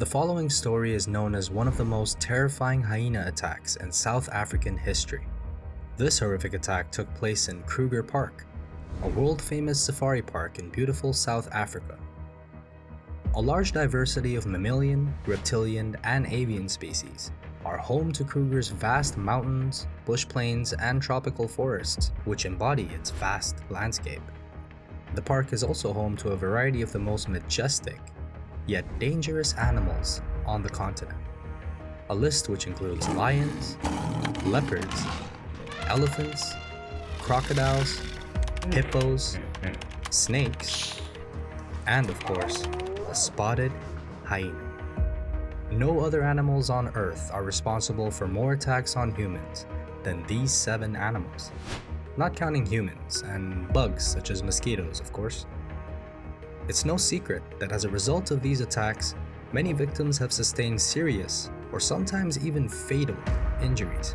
The following story is known as one of the most terrifying hyena attacks in South African history. This horrific attack took place in Kruger Park, a world-famous safari park in beautiful South Africa. A large diversity of mammalian, reptilian, and avian species are home to Kruger's vast mountains, bush plains, and tropical forests, which embody its vast landscape. The park is also home to a variety of the most majestic, yet dangerous animals on the continent. A list which includes lions, leopards, elephants, crocodiles, hippos, snakes, and of course, the spotted hyena. No other animals on Earth are responsible for more attacks on humans than these 7 animals, not counting humans and bugs such as mosquitoes, of course. It's no secret that as a result of these attacks, many victims have sustained serious or sometimes even fatal injuries.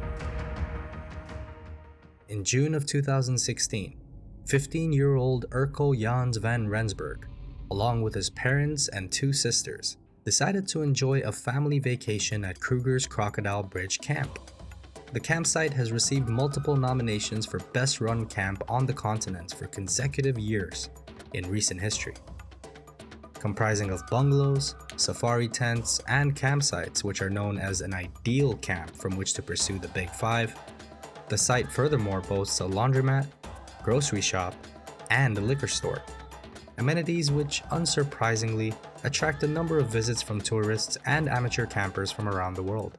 In June of 2016, 15-year-old Erco Janse Van Rensburg, along with his parents and 2 sisters, decided to enjoy a family vacation at Kruger's Crocodile Bridge Camp. The campsite has received multiple nominations for Best Run Camp on the continent for consecutive years in recent history. Comprising of bungalows, safari tents, and campsites which are known as an ideal camp from which to pursue the Big Five, the site furthermore boasts a laundromat, grocery shop, and a liquor store, amenities which unsurprisingly attract a number of visits from tourists and amateur campers from around the world.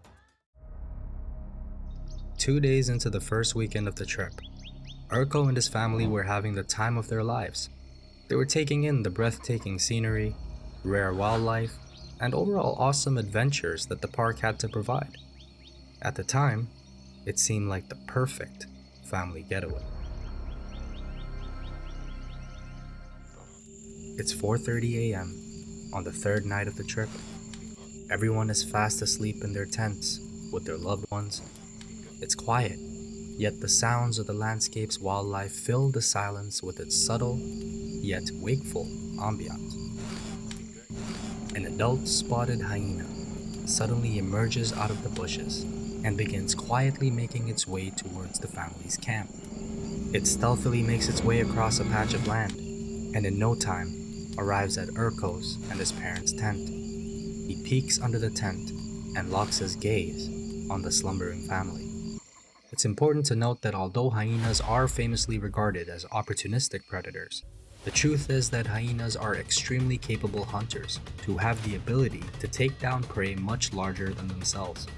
2 days into the first weekend of the trip, Erco and his family were having the time of their lives. They were taking in the breathtaking scenery, rare wildlife, and overall awesome adventures that the park had to provide. At the time, it seemed like the perfect family getaway. It's 4:30 a.m. on the 3rd night of the trip. Everyone is fast asleep in their tents with their loved ones. It's quiet, yet the sounds of the landscape's wildlife fill the silence with its subtle, yet wakeful ambiance. An adult spotted hyena suddenly emerges out of the bushes and begins quietly making its way towards the family's camp. It stealthily makes its way across a patch of land, and in no time arrives at Erco's and his parents' tent. He peeks under the tent and locks his gaze on the slumbering family. It's important to note that although hyenas are famously regarded as opportunistic predators, the truth is that hyenas are extremely capable hunters who have the ability to take down prey much larger than themselves,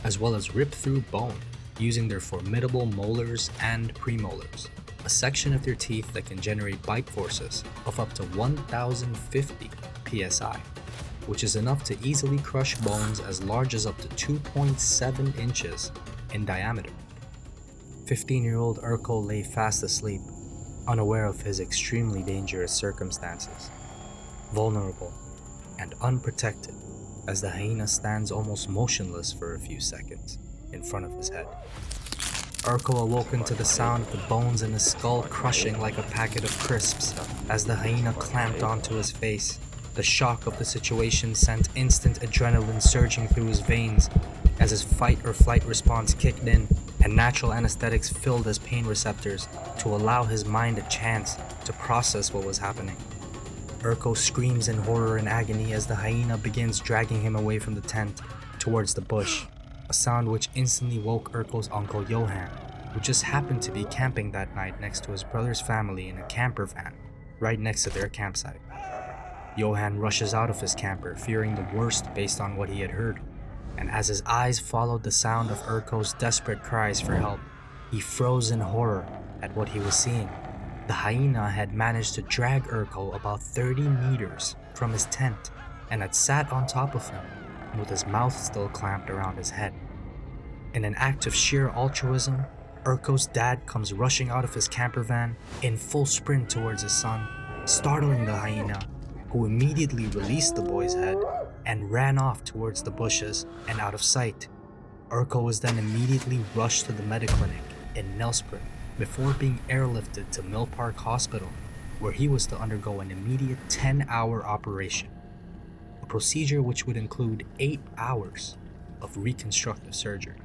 as well as rip through bone using their formidable molars and premolars, a section of their teeth that can generate bite forces of up to 1050 psi, which is enough to easily crush bones as large as up to 2.7 inches in diameter. 15-year-old Erco lay fast asleep, unaware of his extremely dangerous circumstances, vulnerable and unprotected as the hyena stands almost motionless for a few seconds in front of his head. Erco awoken to the sound of the bones in his skull crushing like a packet of crisps as the hyena clamped onto his face. The shock of the situation sent instant adrenaline surging through his veins as his fight or flight response kicked in, and natural anesthetics filled his pain receptors to allow his mind a chance to process what was happening. Erco screams in horror and agony as the hyena begins dragging him away from the tent towards the bush, a sound which instantly woke Erco's uncle Johan, who just happened to be camping that night next to his brother's family in a camper van right next to their campsite. Johan rushes out of his camper, fearing the worst based on what he had heard, and as his eyes followed the sound of Erco's desperate cries for help, he froze in horror at what he was seeing. The hyena had managed to drag Erco about 30 meters from his tent and had sat on top of him with his mouth still clamped around his head. In an act of sheer altruism, Erco's dad comes rushing out of his camper van in full sprint towards his son, startling the hyena, who immediately released the boy's head and ran off towards the bushes and out of sight. Erco was then immediately rushed to the Mediclinic in Nelspruit before being airlifted to Mill Park Hospital, where he was to undergo an immediate 10-hour operation. a procedure which would include 8 hours of reconstructive surgery.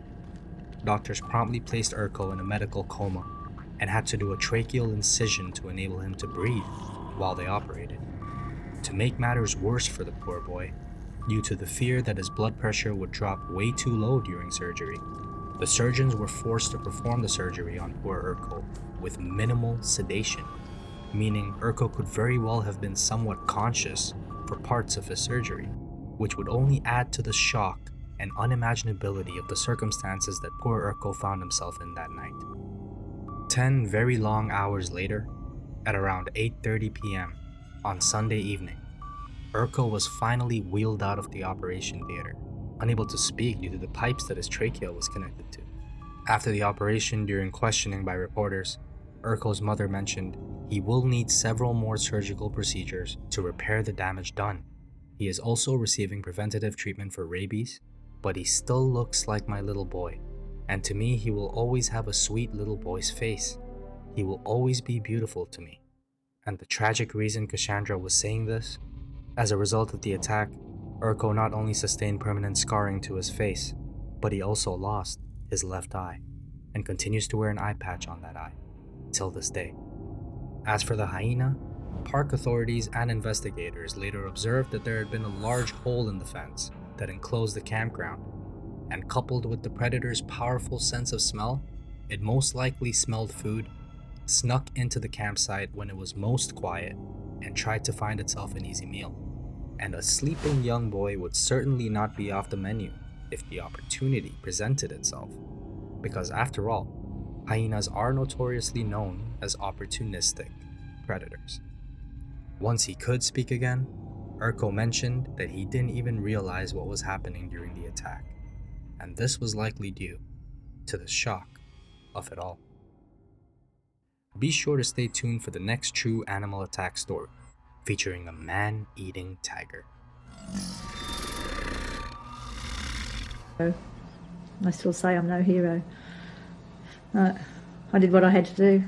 Doctors promptly placed Erco in a medical coma and had to do a tracheal incision to enable him to breathe while they operated. To make matters worse for the poor boy, due to the fear that his blood pressure would drop way too low during surgery, the surgeons were forced to perform the surgery on poor Erco with minimal sedation, meaning Erco could very well have been somewhat conscious for parts of his surgery, which would only add to the shock and unimaginability of the circumstances that poor Erco found himself in that night. 10 very long hours later, at around 8:30 p.m. on Sunday evening, Erco was finally wheeled out of the operation theater, unable to speak due to the pipes that his trachea was connected to. After the operation, during questioning by reporters, Erco's mother mentioned he will need several more surgical procedures to repair the damage done. He is also receiving preventative treatment for rabies, but he still looks like my little boy, and to me he will always have a sweet little boy's face. He will always be beautiful to me. And the tragic reason Cassandra was saying this, as a result of the attack, Erco not only sustained permanent scarring to his face, but he also lost his left eye and continues to wear an eye patch on that eye till this day. As for the hyena, park authorities and investigators later observed that there had been a large hole in the fence that enclosed the campground, and coupled with the predator's powerful sense of smell, it most likely smelled food, snuck into the campsite when it was most quiet, and tried to find itself an easy meal. And a sleeping young boy would certainly not be off the menu if the opportunity presented itself, because after all, hyenas are notoriously known as opportunistic predators. Once he could speak again, Erco mentioned that he didn't even realize what was happening during the attack, and this was likely due to the shock of it all. Be sure to stay tuned for the next true animal attack story, featuring a man-eating tiger. I still say I'm no hero. I did what I had to do.